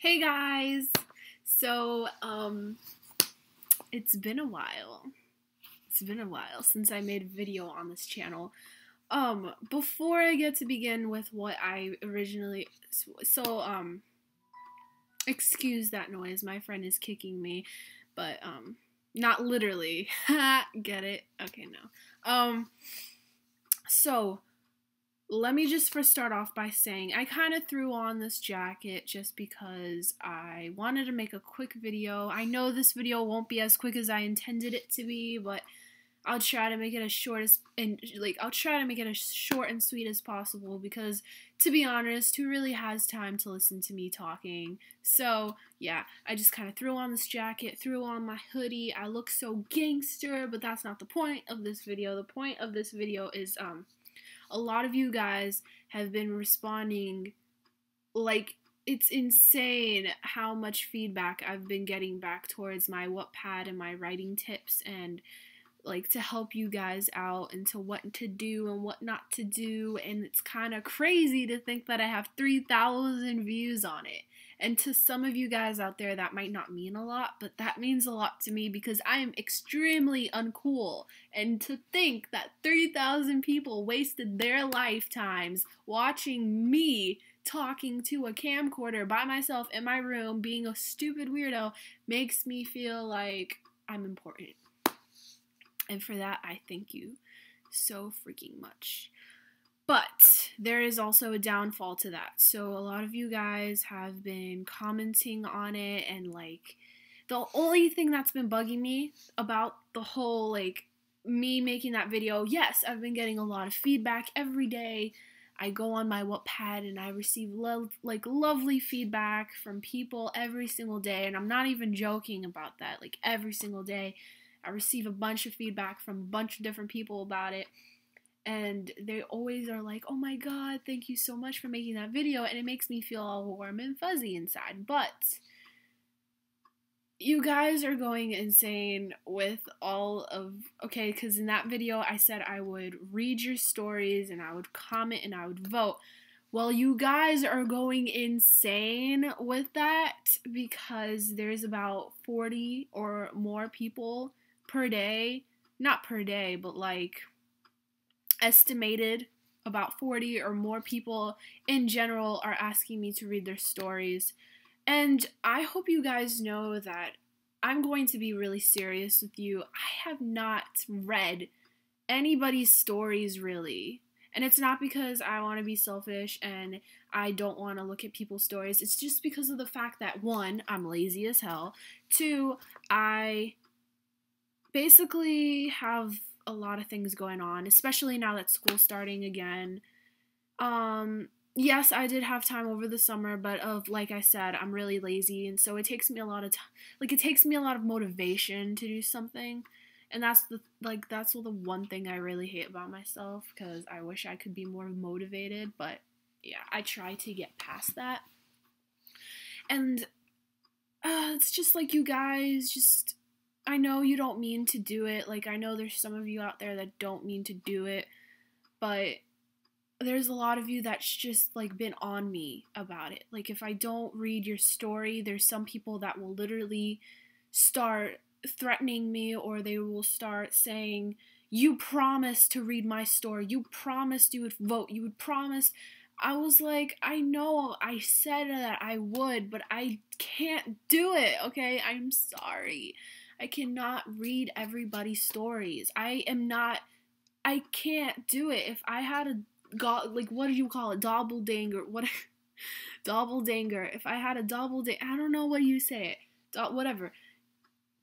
Hey guys! So, it's been a while. It's been a while since I made a video on this channel. Before I get to begin with what I originally, excuse that noise, my friend is kicking me, but, not literally. Get it? Okay, no. So, let me just first start off by saying I kind of threw on this jacket just because I wanted to make a quick video. I know this video won't be as quick as I intended it to be, but I'll try to make it as short and sweet as possible because, to be honest, who really has time to listen to me talking? So, yeah, I just kind of threw on this jacket, threw on my hoodie. I look so gangster, but that's not the point of this video. The point of this video is, a lot of you guys have been responding, like, it's insane how much feedback I've been getting back towards my Wattpad and my writing tips and, like, to help you guys out and to what to do and what not to do, and it's kind of crazy to think that I have 3,000 views on it. And to some of you guys out there, that might not mean a lot, but that means a lot to me because I am extremely uncool. And to think that 3,000 people wasted their lifetimes watching me talking to a camcorder by myself in my room, being a stupid weirdo, makes me feel like I'm important. And for that, I thank you so freaking much. But there is also a downfall to that. So a lot of you guys have been commenting on it, and, like, the only thing that's been bugging me about the whole, like, me making that video, yes, I've been getting a lot of feedback every day. I go on my Wattpad and I receive lovely feedback from people every single day, and I'm not even joking about that. Like, every single day I receive a bunch of feedback from a bunch of different people about it. And they always are like, oh my god, thank you so much for making that video, and it makes me feel all warm and fuzzy inside. But you guys are going insane with all of, okay, because in that video I said I would read your stories and I would comment and I would vote. Well, you guys are going insane with that because there's about 40 or more people per day, not per day, but like estimated about 40 or more people in general are asking me to read their stories. And I hope you guys know that I'm going to be really serious with you. I have not read anybody's stories, really. And it's not because I want to be selfish and I don't want to look at people's stories. It's just because of the fact that, one, I'm lazy as hell. Two, I basically have a lot of things going on, especially now that school's starting again. Yes, I did have time over the summer, but like I said, I'm really lazy, and so it takes me a lot of it takes me a lot of motivation to do something, and that's the one thing I really hate about myself, because I wish I could be more motivated, but yeah, I try to get past that. And it's just like, you guys, just, I know you don't mean to do it. Like, I know there's some of you out there that don't mean to do it, but there's a lot of you that's just, like, been on me about it. Like, if I don't read your story, there's some people that will literally start threatening me, or they will start saying, you promised to read my story, you promised you would vote, you would promise. I was like, I know I said that I would, but I can't do it, okay? I'm sorry. I cannot read everybody's stories. I can't do it. If I had a what do you call it? Doppelganger. What? Doppelganger. If I had a I don't know what you say it. Whatever.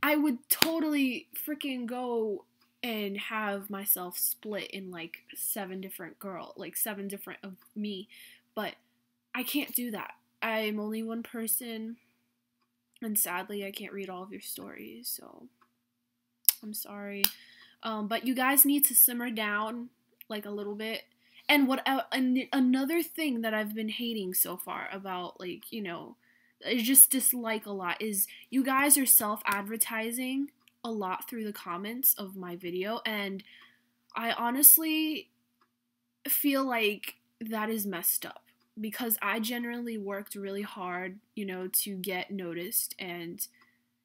I would totally freaking go and have myself split in like 7 different of me. But I can't do that. I'm only one person. And sadly, I can't read all of your stories, so I'm sorry. But you guys need to simmer down, like, a little bit. And another thing that I've been hating so far about, like, you know, I just dislike a lot, is you guys are self-advertising a lot through the comments of my video, and I honestly feel like that is messed up. because I generally worked really hard, you know, to get noticed, and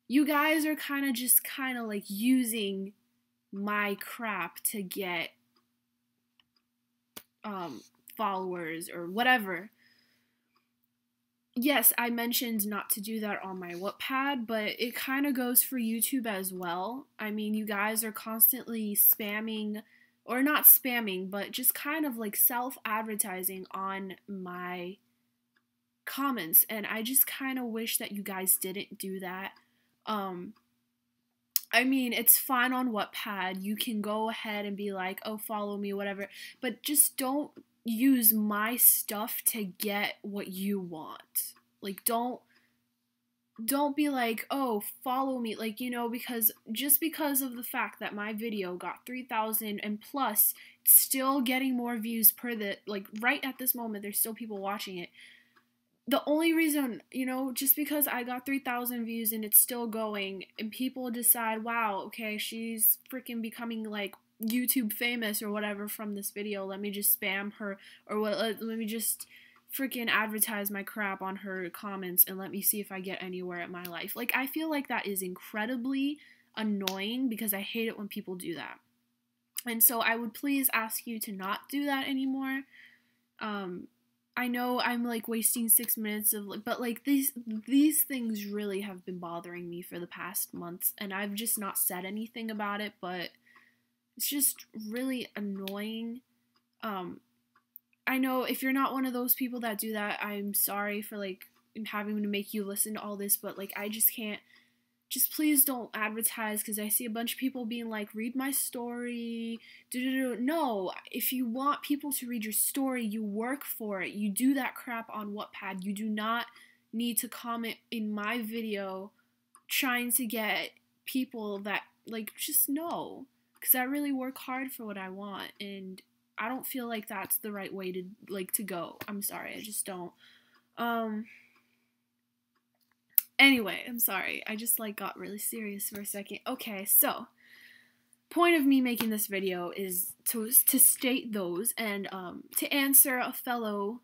you guys are kind of like using my crap to get followers or whatever. Yes, I mentioned not to do that on my Wattpad, but it kind of goes for YouTube as well. I mean, you guys are constantly spamming, or not spamming, but just kind of like self-advertising on my comments, and I just kind of wish that you guys didn't do that. I mean, it's fine on Wattpad. You can go ahead and be like, oh, follow me, whatever, but just don't use my stuff to get what you want. Like, don't be like, oh, follow me, like, you know, because just because of the fact that my video got 3,000 and plus, it's still getting more views per the, like, right at this moment, there's still people watching it. The only reason, you know, just because I got 3,000 views and it's still going, and people decide, wow, okay, she's freaking becoming, like, YouTube famous or whatever from this video, let me just spam her, or let me just freaking advertise my crap on her comments and let me see if I get anywhere in my life. Like, I feel like that is incredibly annoying because I hate it when people do that. And so I would please ask you to not do that anymore. I know I'm like wasting 6 minutes of, but like these things really have been bothering me for the past months, and I've just not said anything about it, but it's just really annoying. I know if you're not one of those people that do that, I'm sorry for like having to make you listen to all this, but like I just can't. Just please don't advertise, because I see a bunch of people being like, read my story. No, if you want people to read your story, you work for it. You do that crap on Wattpad. You do not need to comment in my video trying to get people that, like, just no. Because I really work hard for what I want, and I don't feel like that's the right way to, like, to go. I'm sorry, I just don't. Anyway, I'm sorry. I just, like, got really serious for a second. Okay, so, point of me making this video is to state those and, to answer a fellow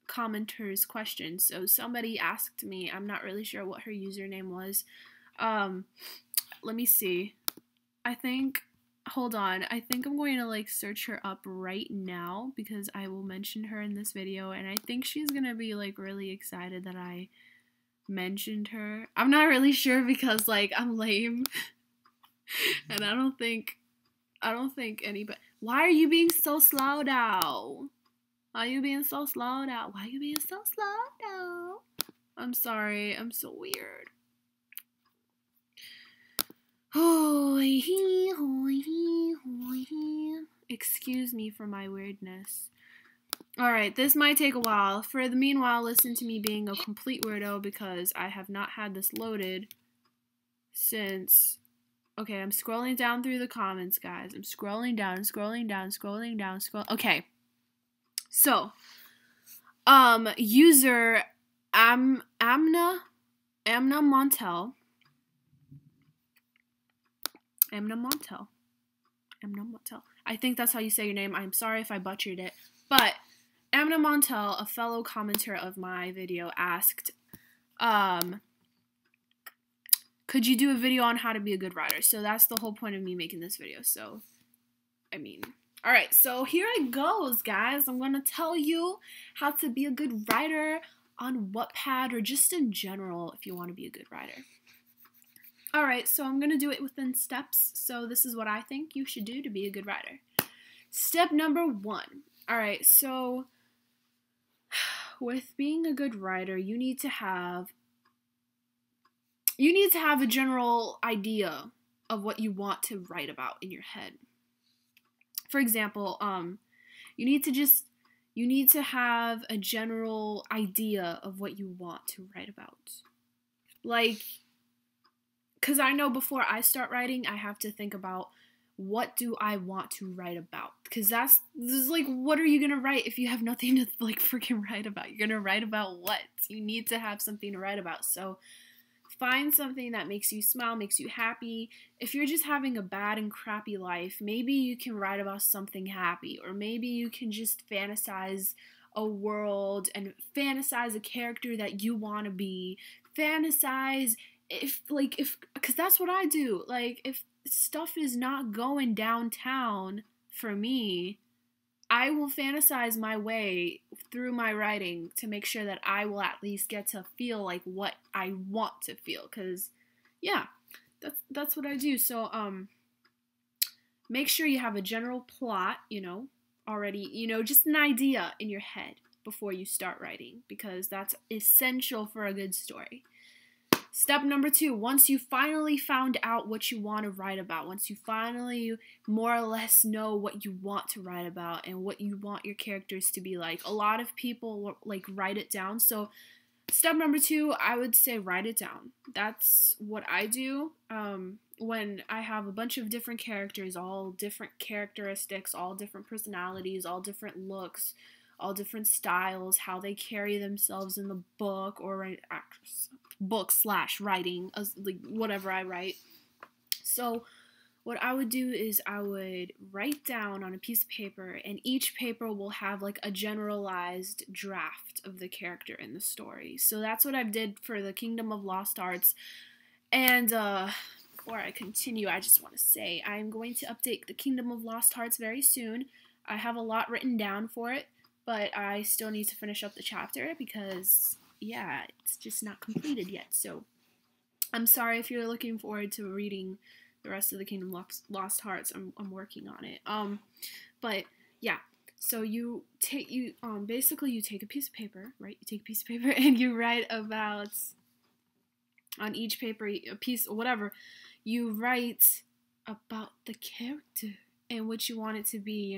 commenter's question. So, somebody asked me, I'm not really sure what her username was. Let me see. Hold on. I think I'm going to, like, search her up right now because I will mention her in this video, and I think she's gonna be, like, really excited that I mentioned her. I'm not really sure because, like, I'm lame and I don't think anybody. Why are you being so slow now? Why are you being so slow now? Why are you being so slow now? I'm sorry, I'm so weird. Excuse me for my weirdness. Alright, this might take a while. For the meanwhile, listen to me being a complete weirdo because I have not had this loaded since... Okay, I'm scrolling down through the comments, guys. I'm scrolling down. Okay. So, user Amna Montel. I think that's how you say your name. I'm sorry if I butchered it. But Amna Montel, a fellow commenter of my video, asked, could you do a video on how to be a good writer? So that's the whole point of me making this video. So, I mean, alright, so here it goes, guys. I'm going to tell you how to be a good writer on Wattpad, or just in general if you want to be a good writer. Alright, so I'm going to do it within steps. So this is what I think you should do to be a good writer. Step number 1. Alright, so with being a good writer, you need to have a general idea of what you want to write about in your head. For example, you need to have a general idea of what you want to write about. Like, because I know before I start writing, I have to think about, what do I want to write about? Because this is like, what are you going to write if you have nothing to, like, freaking write about? You're going to write about what? You need to have something to write about. So find something that makes you smile, makes you happy. If you're just having a bad and crappy life, maybe you can write about something happy. Or maybe you can just fantasize a world and fantasize a character that you want to be. Fantasize because that's what I do. Like, if stuff is not going downtown for me, I will fantasize my way through my writing to make sure that I will at least get to feel like what I want to feel. Because, yeah, that's what I do. So, make sure you have a general plot, already, just an idea in your head before you start writing, because that's essential for a good story. Step number 2, once you finally found out what you want to write about, once you finally more or less know what you want to write about and what you want your characters to be like, a lot of people like write it down. So step number 2, I would say write it down. That's what I do when I have a bunch of different characters, all different characteristics, all different personalities, all different looks, all different styles, how they carry themselves in the book or book/writing, like whatever I write. So what I would do is I would write down on a piece of paper, and each paper will have like a generalized draft of the character in the story. So that's what I did for the Kingdom of Lost Arts. And before I continue, I just want to say I'm going to update the Kingdom of Lost Hearts very soon. I have a lot written down for it, but I still need to finish up the chapter because, yeah, it's just not completed yet. So I'm sorry if you're looking forward to reading the rest of the Kingdom of Lost Hearts. I'm working on it. But yeah, so you take a piece of paper, right? You take a piece of paper and you write about, on each paper, a piece or whatever, you write about the character and what you want it to be,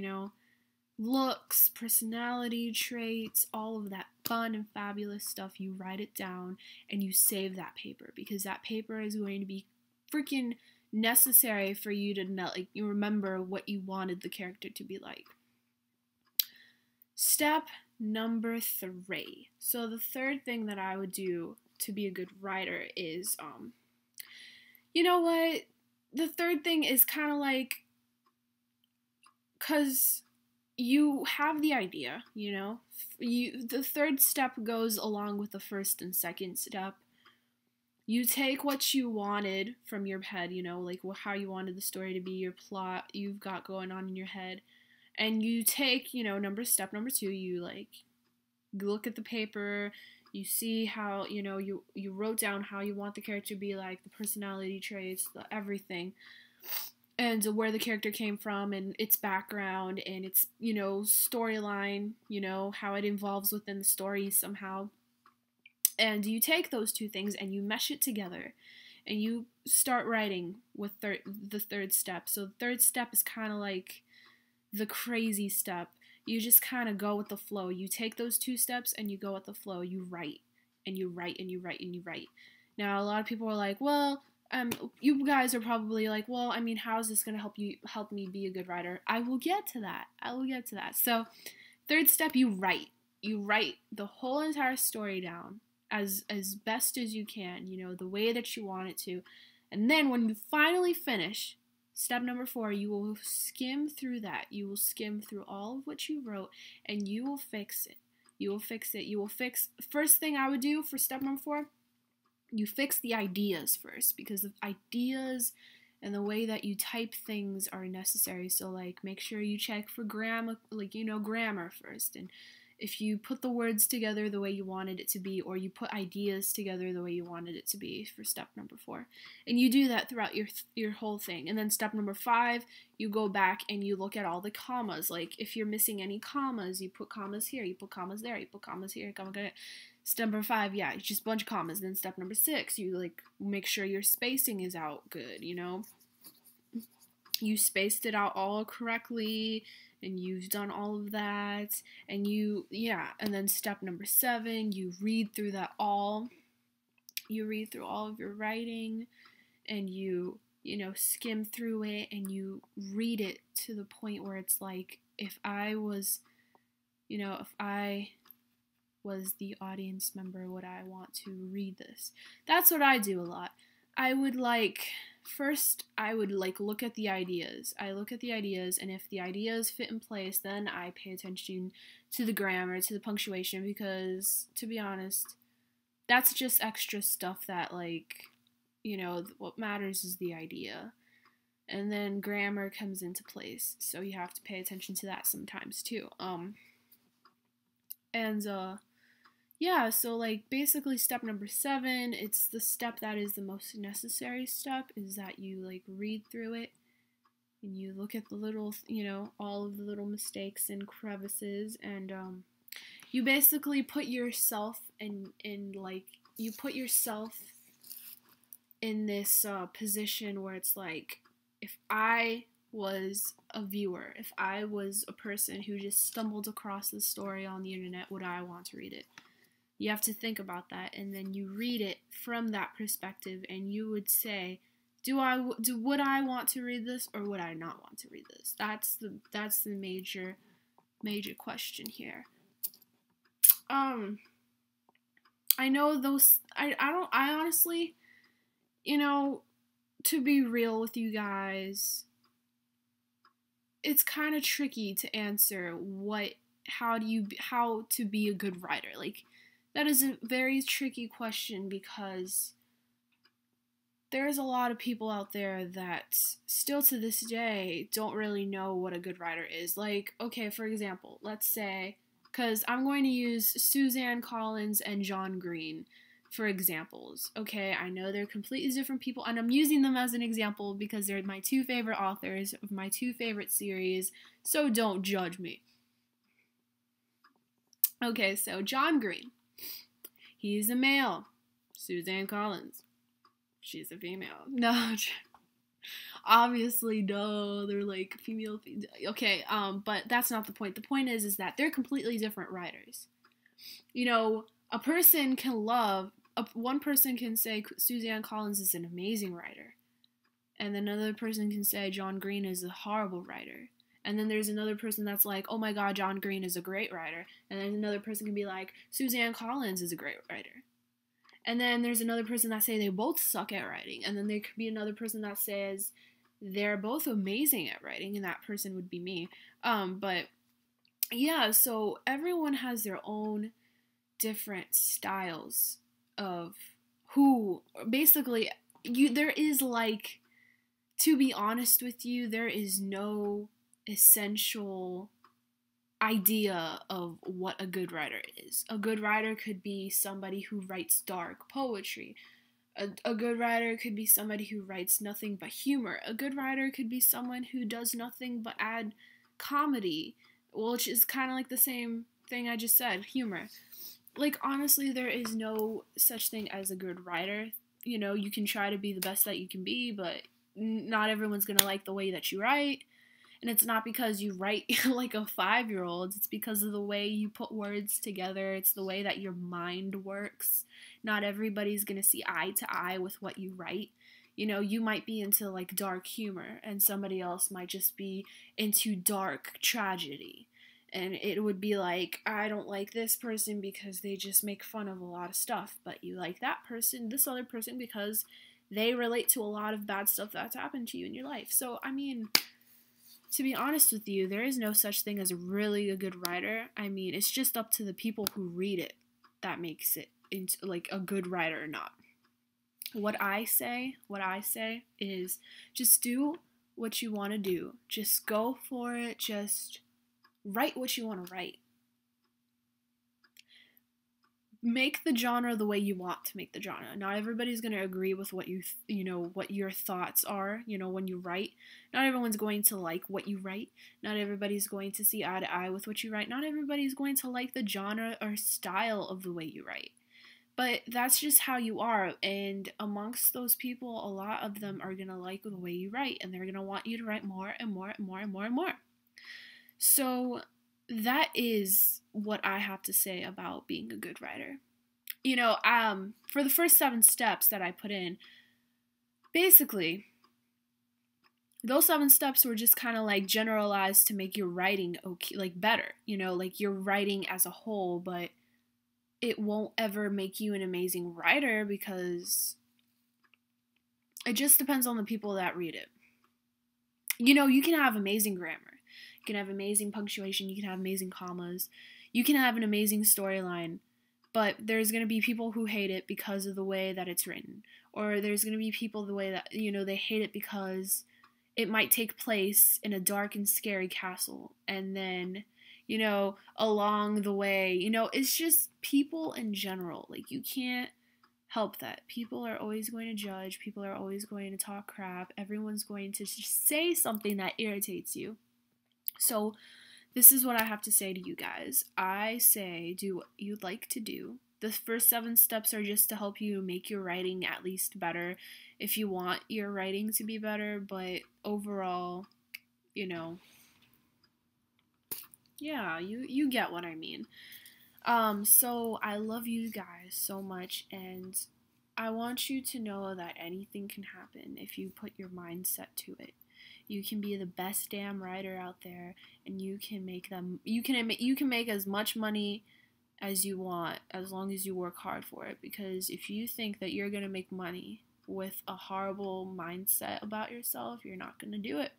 looks, personality traits, all of that fun and fabulous stuff. You write it down and you save that paper, because that paper is going to be freaking necessary for you to you remember what you wanted the character to be like. Step number 3. So the third thing that I would do to be a good writer is, you know what? The third thing is kind of like, because you have the idea, the third step goes along with the first and second step. You take what you wanted from your head, like how you wanted the story to be, your plot you've got going on in your head, and you take, step number 2, you look at the paper, you see how, you wrote down how you want the character to be like, the personality traits, the everything, and where the character came from, and its background, and its, storyline, how it involves within the story somehow. And you take those two things and you mesh it together, and you start writing with the third step. So the third step is kind of like the crazy step. You just kind of go with the flow. You take those 2 steps and you go with the flow. You write, and you write, and you write, and you write. Now, a lot of people are like, well, you guys are probably like, well, I mean, how is this going to help me be a good writer? I will get to that. So, third step, you write. You write the whole entire story down as best as you can, the way that you want it to. And then when you finally finish, step number 4, you will skim through that. You will skim through all of what you wrote, and you will fix it. First thing I would do for step number 4, you fix the ideas first, because the ideas and the way that you type things are necessary. So, make sure you check for grammar, grammar first. And if you put the words together the way you wanted it to be, or you put ideas together the way you wanted it to be for step number 4. And you do that throughout your whole thing. And then step number 5, you go back and you look at all the commas. Like, if you're missing any commas, you put commas here, you put commas there, you put commas here, comma there. Step number 5, yeah, just a bunch of commas. Then step number 6, you make sure your spacing is out good, You spaced it out all correctly, and you've done all of that, and and then step number 7, you read through that all. You read through all of your writing, and you skim through it, and you read it to the point where it's like, if I was the audience member, would I want to read this? That's what I do a lot. I would first I would like look at the ideas. I look at the ideas, and if the ideas fit in place, then I pay attention to the grammar, to the punctuation, because to be honest, that's just extra stuff that, like, you know, what matters is the idea. And then grammar comes into place, so you have to pay attention to that sometimes too. Yeah, so like basically step number 7, it's the step that is the most necessary step, is that you like read through it and you look at the little, you know, all of the little mistakes and crevices, and you basically put yourself in like, you put yourself in this position where it's like, if I was a viewer, if I was a person who just stumbled across this story on the internet, would I want to read it? You have to think about that, and then you read it from that perspective, and you would say, would I want to read this, or would I not want to read this? That's the major question here. I know those, I honestly, you know, to be real with you guys, it's kind of tricky to answer how to be a good writer. Like, that is a very tricky question, because there's a lot of people out there that still to this day don't really know what a good writer is. Like, okay, for example, let's say, because I'm going to use Suzanne Collins and John Green for examples. Okay, I know they're completely different people, and I'm using them as an example because they're my 2 favorite authors of my 2 favorite series, so don't judge me. Okay, so John Green, he's a male. Suzanne Collins, she's a female. No, obviously, no, they're like female. Okay, but that's not the point. The point is that they're completely different writers. You know, one person can say Suzanne Collins is an amazing writer, and then another person can say John Green is a horrible writer. And then there's another person that's like, oh my god, John Green is a great writer. And then another person can be like, Suzanne Collins is a great writer. And then there's another person that say they both suck at writing. And then there could be another person that says they're both amazing at writing, and that person would be me. But yeah, so everyone has their own different styles of who, basically, there is, like, to be honest with you, there is no essential idea of what a good writer is. A good writer could be somebody who writes dark poetry. A good writer could be somebody who writes nothing but humor. A good writer could be someone who does nothing but add comedy, which is kind of like the same thing I just said, humor. Like, honestly, there is no such thing as a good writer. You know, you can try to be the best that you can be, but not everyone's gonna like the way that you write. And it's not because you write like a 5-year-old. It's because of the way you put words together. It's the way that your mind works. Not everybody's going to see eye to eye with what you write. You know, you might be into like dark humor, and somebody else might just be into dark tragedy. And it would be like, I don't like this person because they just make fun of a lot of stuff. But you like this other person, because they relate to a lot of bad stuff that's happened to you in your life. So, I mean, to be honest with you, there is no such thing as really a good writer. I mean, it's just up to the people who read it that makes it into like a good writer or not. What I say is just do what you want to do. Just go for it. Just write what you want to write. Make the genre the way you want to make the genre. Not everybody's going to agree with what what your thoughts are, when you write. Not everyone's going to like what you write. Not everybody's going to see eye to eye with what you write. Not everybody's going to like the genre or style of the way you write. But that's just how you are, and amongst those people, a lot of them are going to like the way you write, and they're going to want you to write more and more and more and more and more. So that is what I have to say about being a good writer. For the first 7 steps that I put in, basically, those 7 steps were just kind of like generalized to make your writing okay, like better, like your writing as a whole, but it won't ever make you an amazing writer, because It just depends on the people that read it. You know, you can have amazing grammar. You can have amazing punctuation. You can have amazing commas. You can have an amazing storyline. But there's going to be people who hate it because of the way that it's written. Or there's going to be people the way that, you know, they hate it because it might take place in a dark and scary castle. And then, you know, along the way, you know, it's just people in general. Like, you can't help that. People are always going to judge. People are always going to talk crap. Everyone's going to just say something that irritates you. So this is what I have to say to you guys. I say do what you'd like to do. The first 7 steps are just to help you make your writing at least better if you want your writing to be better, but overall, you know, yeah, you get what I mean. So I love you guys so much, and I want you to know that anything can happen if you put your mindset to it. You can be the best damn writer out there, and you can make as much money as you want as long as you work hard for it. Because if you think that you're gonna make money with a horrible mindset about yourself, you're not gonna do it.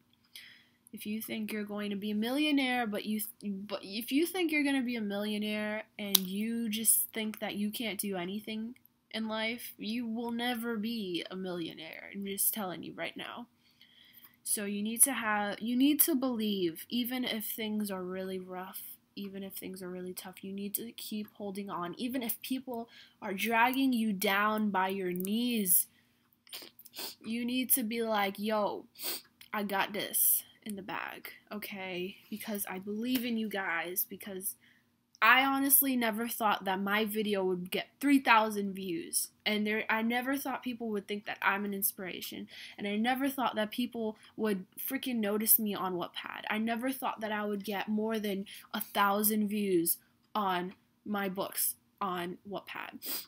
If you think you're going to be a millionaire, but if you think you're gonna be a millionaire and you just think that you can't do anything in life, you will never be a millionaire. I'm just telling you right now. So you need to believe, even if things are really rough, even if things are really tough, you need to keep holding on. Even if people are dragging you down by your knees, you need to be like, yo, I got this in the bag, okay? Because I believe in you guys, because I honestly never thought that my video would get 3,000 views, and I never thought people would think that I'm an inspiration, and I never thought that people would freaking notice me on Wattpad. I never thought that I would get more than 1,000 views on my books on Wattpad.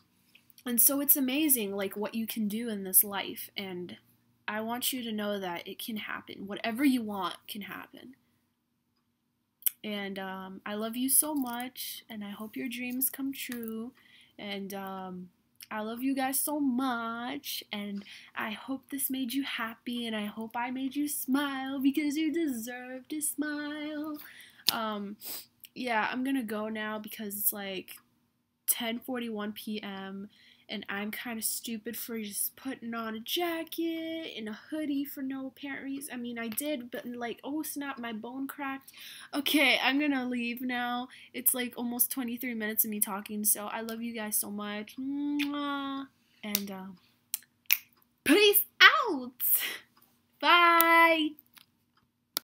And so it's amazing, like, what you can do in this life, and I want you to know that it can happen. Whatever you want can happen. And I love you so much, and I hope your dreams come true, and I love you guys so much, and I hope this made you happy, and I hope I made you smile, because you deserve to smile. Yeah, I'm gonna go now because it's like 10:41 p.m. and I'm kind of stupid for just putting on a jacket and a hoodie for no apparent reason. I mean, I did, but like, oh snap, my bone cracked. Okay, I'm gonna leave now. It's like almost 23 minutes of me talking, so I love you guys so much. Mwah. And peace out. Bye.